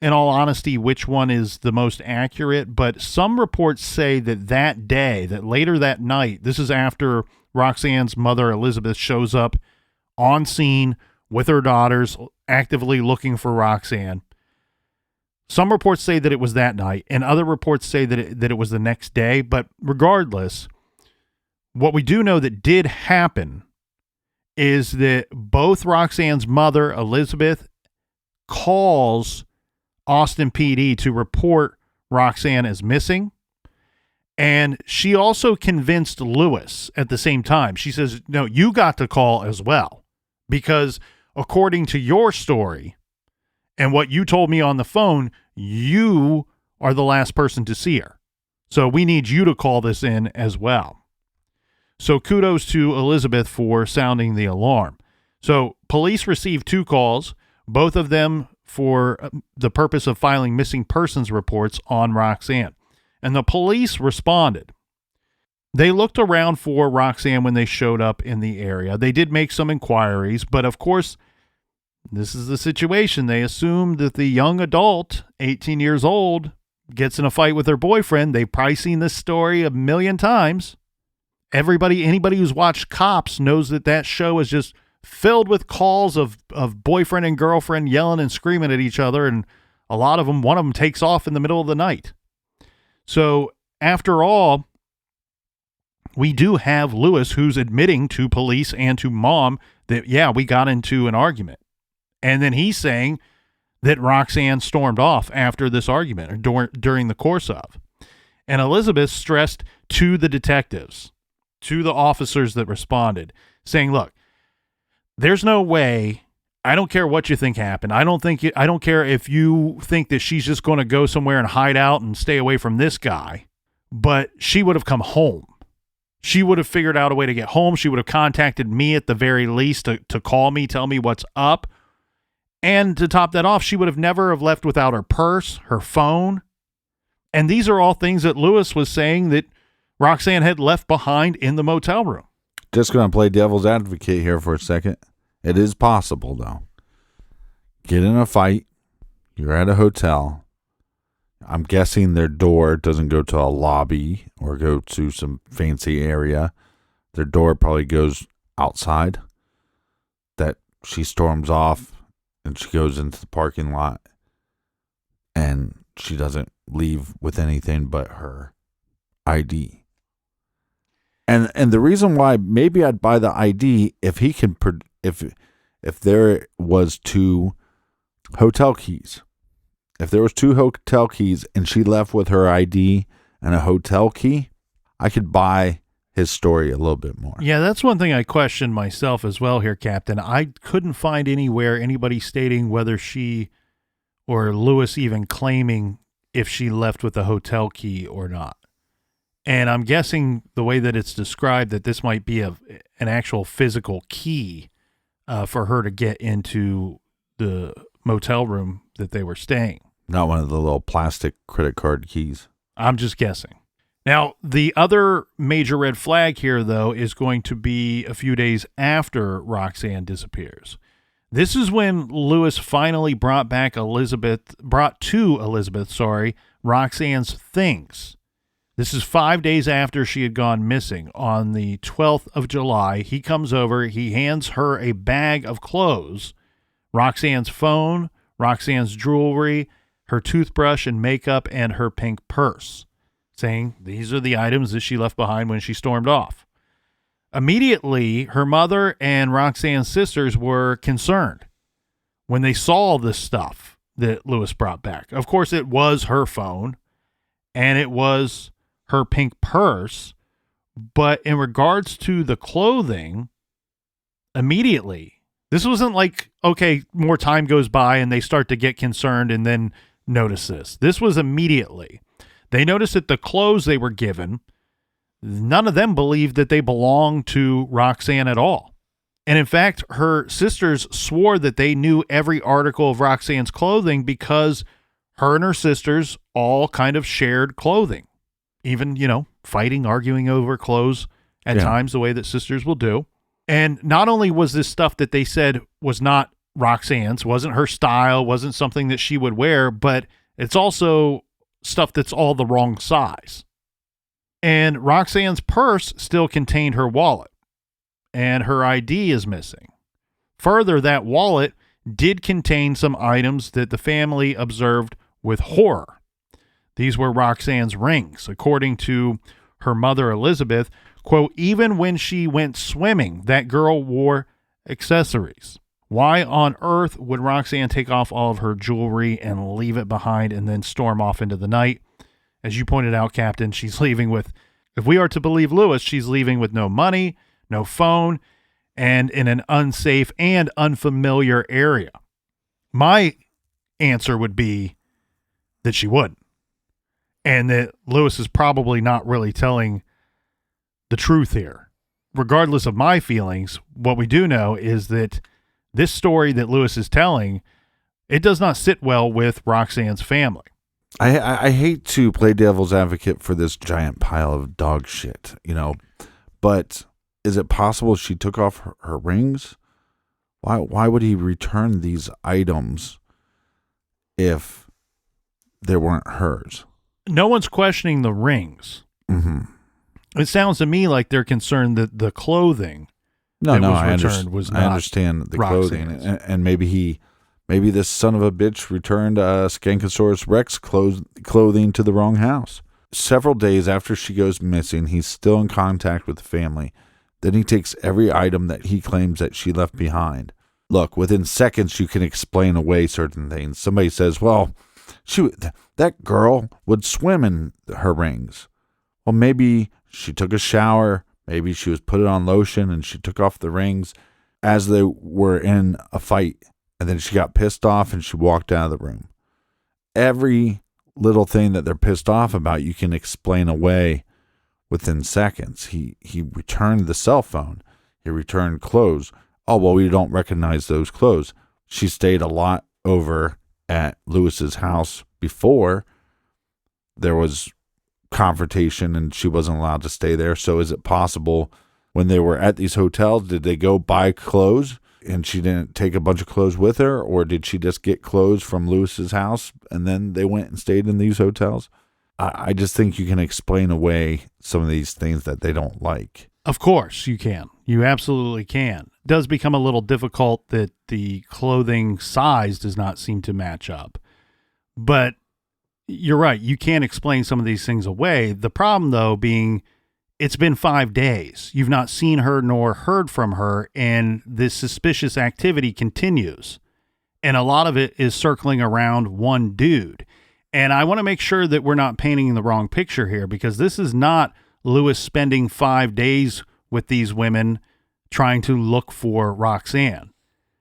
in all honesty, which one is the most accurate, but some reports say that day, that later that night, this is after Roxanne's mother, Elizabeth, shows up on scene with her daughters, actively looking for Roxanne. Some reports say that it was that night, and other reports say that it was the next day. But regardless, what we do know that did happen is that both Roxanne's mother, Elizabeth, calls Austin PD to report Roxanne as missing. And she also convinced Lewis at the same time. She says, no, you got to call as well, because according to your story and what you told me on the phone, you are the last person to see her. So we need you to call this in as well. So kudos to Elizabeth for sounding the alarm. So police received 2 calls, both of them for the purpose of filing missing persons reports on Roxanne. And the police responded. They looked around for Roxanne when they showed up in the area. They did make some inquiries, but of course, this is the situation. They assumed that the young adult, 18 years old, gets in a fight with her boyfriend. They've probably seen this story a million times. Anybody who's watched Cops knows that show is just filled with calls of boyfriend and girlfriend yelling and screaming at each other, and a lot of them, one of them takes off in the middle of the night. So after all, we do have Lewis who's admitting to police and to mom that, yeah, we got into an argument. And then he's saying that Roxanne stormed off after this argument, or during the course of. And Elizabeth stressed to the detectives, to the officers that responded, saying, look, there's no way, I don't care what you think happened. I don't care if you think that she's just going to go somewhere and hide out and stay away from this guy, but she would have come home. She would have figured out a way to get home. She would have contacted me at the very least to call me, tell me what's up. And to top that off, she would have never have left without her purse, her phone. And these are all things that Lewis was saying that Roxanne had left behind in the motel room. Just going to play devil's advocate here for a second. It is possible, though. Get in a fight. You're at a hotel. I'm guessing their door doesn't go to a lobby or go to some fancy area. Their door probably goes outside. That she storms off and she goes into the parking lot and she doesn't leave with anything but her ID. And the reason why maybe I'd buy the ID if he can, if there was 2 hotel keys. If there was 2 hotel keys and she left with her ID and a hotel key, I could buy his story a little bit more. Yeah, that's one thing I questioned myself as well here, Captain. I couldn't find anywhere anybody stating whether she or Lewis even claiming if she left with a hotel key or not. And I'm guessing the way that it's described that this might be an actual physical key for her to get into the motel room that they were staying. Not one of the little plastic credit card keys. I'm just guessing. Now, the other major red flag here, though, is going to be a few days after Roxanne disappears. This is when Lewis finally brought to Elizabeth, Roxanne's things. This is 5 days after she had gone missing. On the 12th of July, he comes over, he hands her a bag of clothes, Roxanne's phone, Roxanne's jewelry, her toothbrush and makeup, and her pink purse, saying these are the items that she left behind when she stormed off. Immediately, her mother and Roxanne's sisters were concerned when they saw this stuff that Lewis brought back. Of course, it was her phone and it was her pink purse, but in regards to the clothing, immediately, this wasn't like, okay, more time goes by and they start to get concerned and then notice this. This was immediately. They noticed that the clothes they were given, none of them believed that they belonged to Roxanne at all. And in fact, her sisters swore that they knew every article of Roxanne's clothing because her and her sisters all kind of shared clothing. Even, fighting, arguing over clothes at times, the way that sisters will do. And not only was this stuff that they said was not Roxanne's, wasn't her style, wasn't something that she would wear, but it's also stuff that's all the wrong size. And Roxanne's purse still contained her wallet, and her ID is missing. Further, that wallet did contain some items that the family observed with horror. These were Roxanne's rings. According to her mother, Elizabeth, quote, even when she went swimming, that girl wore accessories. Why on earth would Roxanne take off all of her jewelry and leave it behind and then storm off into the night? As you pointed out, Captain, she's leaving with, if we are to believe Lewis, she's leaving with no money, no phone, and in an unsafe and unfamiliar area. My answer would be that she wouldn't. And that Lewis is probably not really telling the truth here. Regardless of my feelings, what we do know is that this story that Lewis is telling, it does not sit well with Roxanne's family. I hate to play devil's advocate for this giant pile of dog shit, but is it possible she took off her rings? Why would he return these items if they weren't hers? No one's questioning the rings. Mm-hmm. It sounds to me like they're concerned that the clothing I I understand the Roxanne's. clothing, and maybe this son of a bitch returned Skankosaurus Rex clothing to the wrong house. Several days after she goes missing, he's still in contact with the family. Then he takes every item that he claims that she left behind. Look, within seconds you can explain away certain things. Somebody says, well, that girl would swim in her rings. Well, maybe she took a shower. Maybe she was putting on lotion and she took off the rings as they were in a fight. And then she got pissed off and she walked out of the room. Every little thing that they're pissed off about, you can explain away within seconds. He returned the cell phone. He returned clothes. Oh, well, we don't recognize those clothes. She stayed a lot over at Lewis's house before there was confrontation and she wasn't allowed to stay there. So is it possible when they were at these hotels, did they go buy clothes and she didn't take a bunch of clothes with her? Or did she just get clothes from Lewis's house and then they went and stayed in these hotels? I just think you can explain away some of these things that they don't like. Of course you can. You absolutely can. It does become a little difficult that the clothing size does not seem to match up. But you're right. You can explain some of these things away. The problem, though, being it's been 5 days. You've not seen her nor heard from her, and this suspicious activity continues. And a lot of it is circling around one dude. And I want to make sure that we're not painting the wrong picture here, because this is not Lewis spending 5 days with these women trying to look for Roxanne.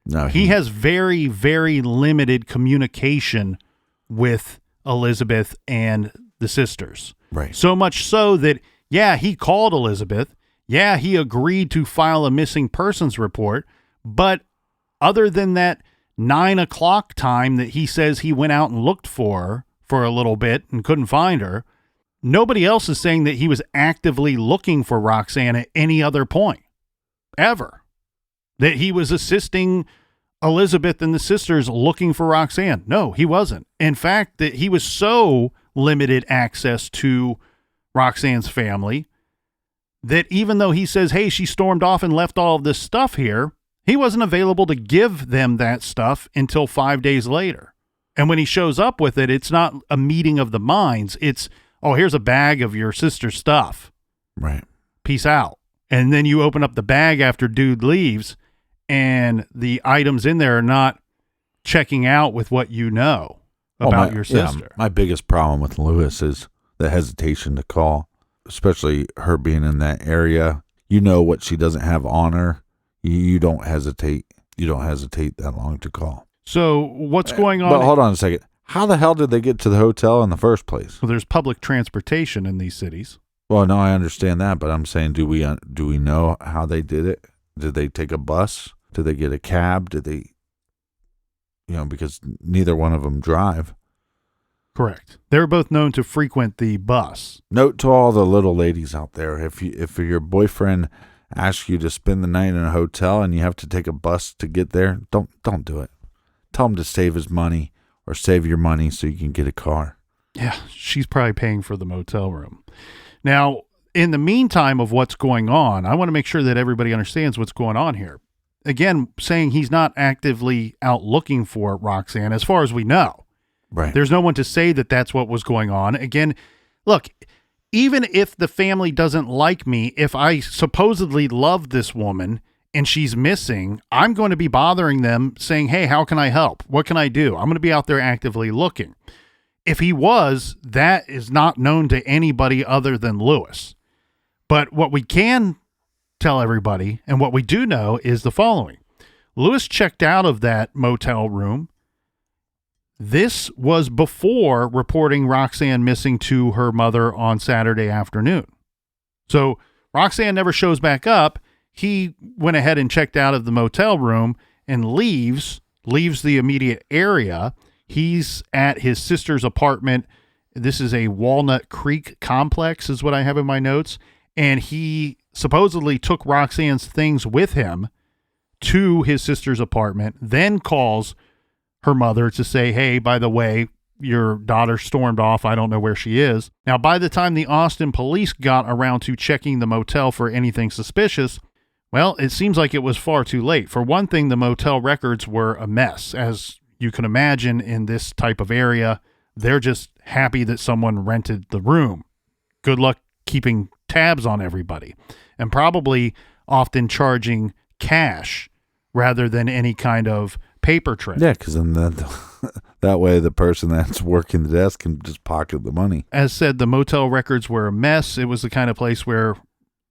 No, he has very, very limited communication with Elizabeth and the sisters. Right. So much so that, yeah, he called Elizabeth. Yeah, he agreed to file a missing persons report. But other than that 9 o'clock time that he says he went out and looked for a little bit and couldn't find her. Nobody else is saying that he was actively looking for Roxanne at any other point, ever. That he was assisting Elizabeth and the sisters looking for Roxanne. No, he wasn't. In fact, that he was so limited access to Roxanne's family that even though he says, hey, she stormed off and left all of this stuff here, he wasn't available to give them that stuff until 5 days later. And when he shows up with it, it's not a meeting of the minds. It's, oh, here's a bag of your sister's stuff. Right. Peace out. And then you open up the bag after dude leaves, and the items in there are not checking out with what you know about your sister. Yeah, my biggest problem with Lewis is the hesitation to call, especially her being in that area. You know what she doesn't have on her. You don't hesitate. You don't hesitate that long to call. So what's going on? But hold on a second. How the hell did they get to the hotel in the first place? Well, there's public transportation in these cities. Well, no, I understand that, but I'm saying, do we know how they did it? Did they take a bus? Did they get a cab? Did they, because neither one of them drive. Correct. They're both known to frequent the bus. Note to all the little ladies out there, if your boyfriend asks you to spend the night in a hotel and you have to take a bus to get there, don't do it. Tell him to save his money or save your money so you can get a car. Yeah, she's probably paying for the motel room. Now, in the meantime of what's going on, I want to make sure that everybody understands what's going on here. Again, saying he's not actively out looking for Roxanne, as far as we know. Right. There's no one to say that that's what was going on. Again, look, even if the family doesn't like me, if I supposedly love this woman and she's missing, I'm going to be bothering them saying, hey, how can I help? What can I do? I'm going to be out there actively looking. If he was, that is not known to anybody other than Lewis. But what we can tell everybody, and what we do know, is the following. Lewis checked out of that motel room. This was before reporting Roxanne missing to her mother on Saturday afternoon. So Roxanne never shows back up. He went ahead and checked out of the motel room and leaves the immediate area. He's at his sister's apartment. This is a Walnut Creek complex is what I have in my notes. And he supposedly took Roxanne's things with him to his sister's apartment, then calls her mother to say, hey, by the way, your daughter stormed off. I don't know where she is. Now, by the time the Austin police got around to checking the motel for anything suspicious, well, it seems like it was far too late. For one thing, the motel records were a mess. As you can imagine in this type of area, they're just happy that someone rented the room. Good luck keeping tabs on everybody, and probably often charging cash rather than any kind of paper trail. Yeah, because then that way the person that's working the desk can just pocket the money. As said, the motel records were a mess. It was the kind of place where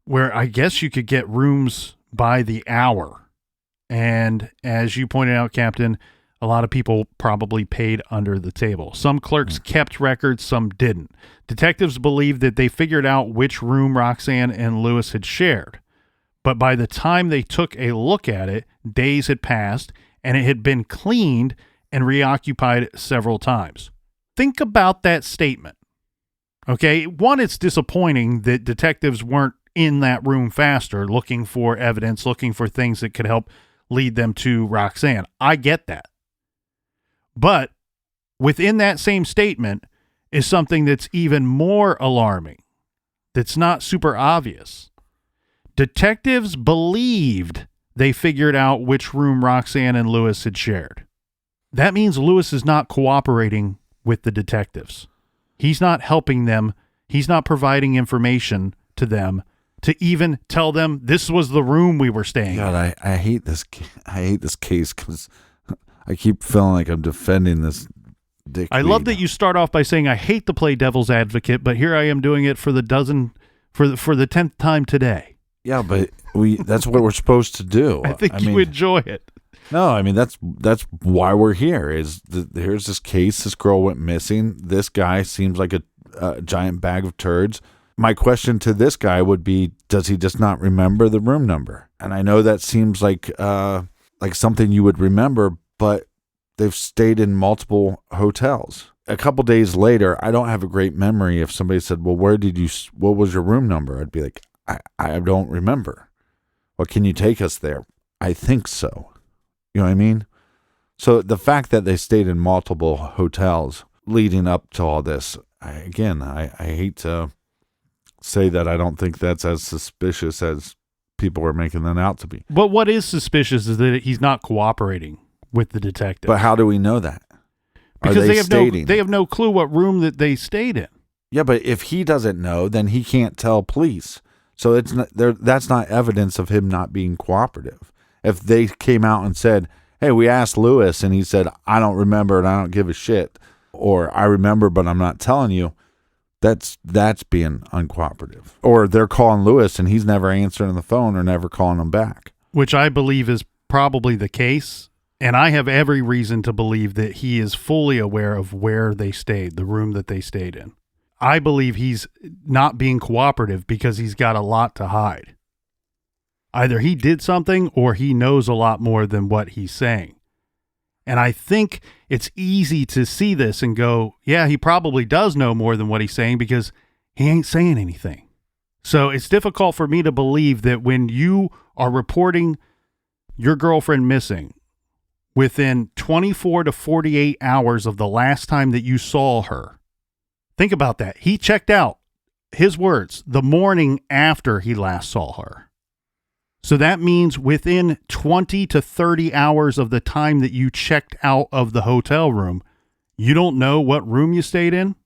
I guess you could get rooms by the hour. And as you pointed out, Captain, a lot of people probably paid under the table. Some clerks kept records, some didn't. Detectives believed that they figured out which room Roxanne and Lewis had shared. But by the time they took a look at it, days had passed, and it had been cleaned and reoccupied several times. Think about that statement. Okay, one, it's disappointing that detectives weren't in that room faster, looking for evidence, looking for things that could help lead them to Roxanne. I get that. But within that same statement is something that's even more alarming, that's not super obvious. Detectives believed they figured out which room Roxanne and Lewis had shared. That means Lewis is not cooperating with the detectives. He's not helping them. He's not providing information to them to even tell them this was the room we were staying in. God, I hate this. I hate this case because I keep feeling like I'm defending this dick. I love that you start off by saying I hate to play devil's advocate, but here I am doing it for the 10th time today. Yeah, but that's what we're supposed to do. I think you enjoy it. No, I mean that's why we're here. Here's this case. This girl went missing. This guy seems like a giant bag of turds. My question to this guy would be, does he just not remember the room number? And I know that seems like something you would remember, but they've stayed in multiple hotels. A couple days later, I don't have a great memory. If somebody said, well, what was your room number? I'd be like, I don't remember. Well, can you take us there? I think so. You know what I mean? So the fact that they stayed in multiple hotels leading up to all this, I hate to say that I don't think that's as suspicious as people are making that out to be. But what is suspicious is that he's not cooperating with the detective. But how do we know that? Because they have no clue what room that they stayed in. Yeah, but if he doesn't know, then he can't tell police. So it's not there. That's not evidence of him not being cooperative. If they came out and said, hey, we asked Lewis and he said, I don't remember and I don't give a shit, or I remember but I'm not telling you, that's being uncooperative. Or they're calling Lewis and he's never answering the phone or never calling them back. Which I believe is probably the case, and I have every reason to believe that he is fully aware of where they stayed, the room that they stayed in. I believe he's not being cooperative because he's got a lot to hide. Either he did something or he knows a lot more than what he's saying. And I think it's easy to see this and go, yeah, he probably does know more than what he's saying because he ain't saying anything. So it's difficult for me to believe that when you are reporting your girlfriend missing within 24 to 48 hours of the last time that you saw her, think about that. He checked out, his words, the morning after he last saw her. So that means within 20 to 30 hours of the time that you checked out of the hotel room, you don't know what room you stayed in?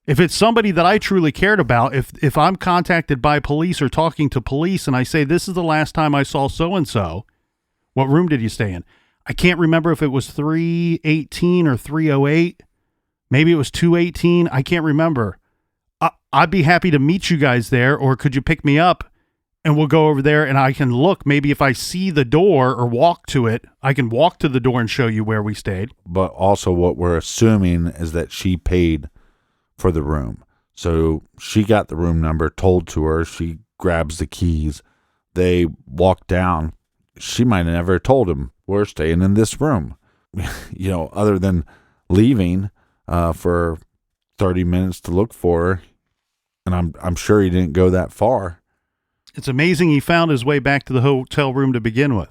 If it's somebody that I truly cared about, if I'm contacted by police or talking to police and I say, this is the last time I saw so-and-so, what room did you stay in? I can't remember if it was 318 or 308. Maybe it was 218. I can't remember. I'd be happy to meet you guys there, or could you pick me up? And we'll go over there and I can look. Maybe if I see the door or walk to it, I can walk to the door and show you where we stayed. But also what we're assuming is that she paid for the room. So she got the room number told to her. She grabs the keys. They walk down. She might have never told him, we're staying in this room. You know, other than leaving for 30 minutes to look for her. And I'm sure he didn't go that far. It's amazing he found his way back to the hotel room to begin with.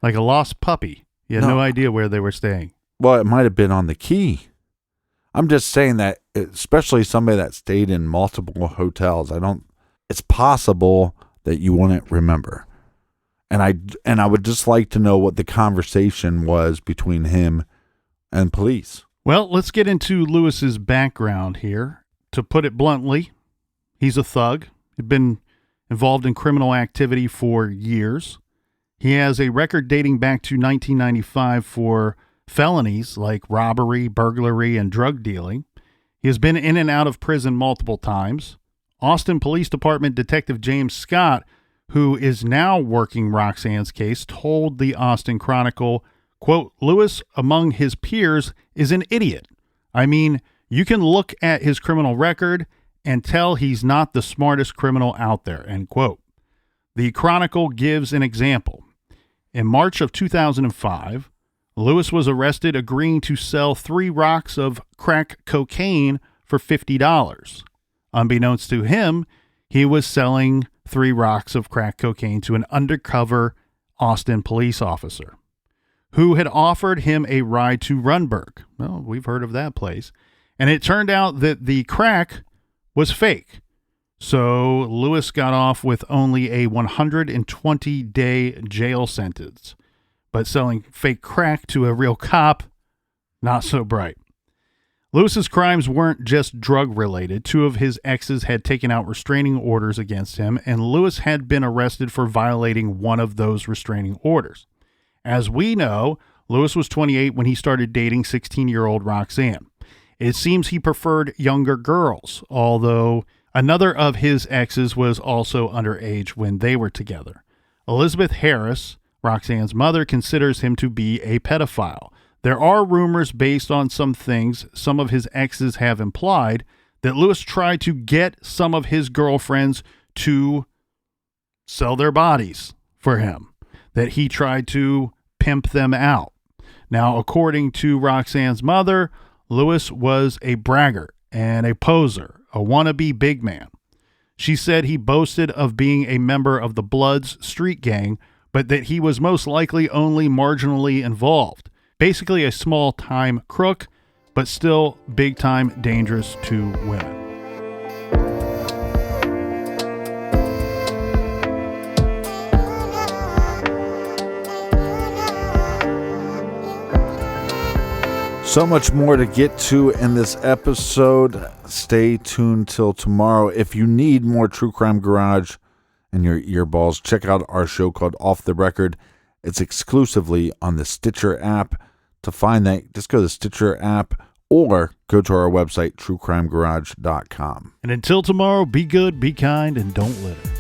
Like a lost puppy. He had no idea where they were staying. Well, it might have been on the key. I'm just saying that, especially somebody that stayed in multiple hotels, it's possible that you wouldn't remember. And I would just like to know what the conversation was between him and police. Well, let's get into Lewis's background here. To put it bluntly, he's a thug. He'd been involved in criminal activity for years. He has a record dating back to 1995 for felonies like robbery, burglary, and drug dealing. He has been in and out of prison multiple times. Austin Police Department Detective James Scott, who is now working Roxanne's case, told the Austin Chronicle, quote, Lewis, among his peers, is an idiot. I mean, you can look at his criminal record and tell he's not the smartest criminal out there, end quote. The Chronicle gives an example. In March of 2005, Lewis was arrested agreeing to sell 3 rocks of crack cocaine for $50. Unbeknownst to him, he was selling 3 rocks of crack cocaine to an undercover Austin police officer who had offered him a ride to Runberg. Well, we've heard of that place. And it turned out that the crack was fake. So Lewis got off with only a 120-day jail sentence. But selling fake crack to a real cop, not so bright. Lewis's crimes weren't just drug-related. 2 of his exes had taken out restraining orders against him, and Lewis had been arrested for violating one of those restraining orders. As we know, Lewis was 28 when he started dating 16-year-old Roxanne. It seems he preferred younger girls, although another of his exes was also underage when they were together. Elizabeth Harris, Roxanne's mother, considers him to be a pedophile. There are rumors based on some things some of his exes have implied that Lewis tried to get some of his girlfriends to sell their bodies for him, that he tried to pimp them out. Now, according to Roxanne's mother, Lewis was a braggart and a poser, a wannabe big man. She said he boasted of being a member of the Bloods street gang, but that he was most likely only marginally involved. Basically a small-time crook, but still big-time dangerous to women. So much more to get to in this episode. Stay tuned till tomorrow. If you need more True Crime Garage in your earballs, check out our show called Off the Record. It's exclusively on the Stitcher app. To find that, just go to the Stitcher app or go to our website, truecrimegarage.com. And until tomorrow, be good, be kind, and don't litter.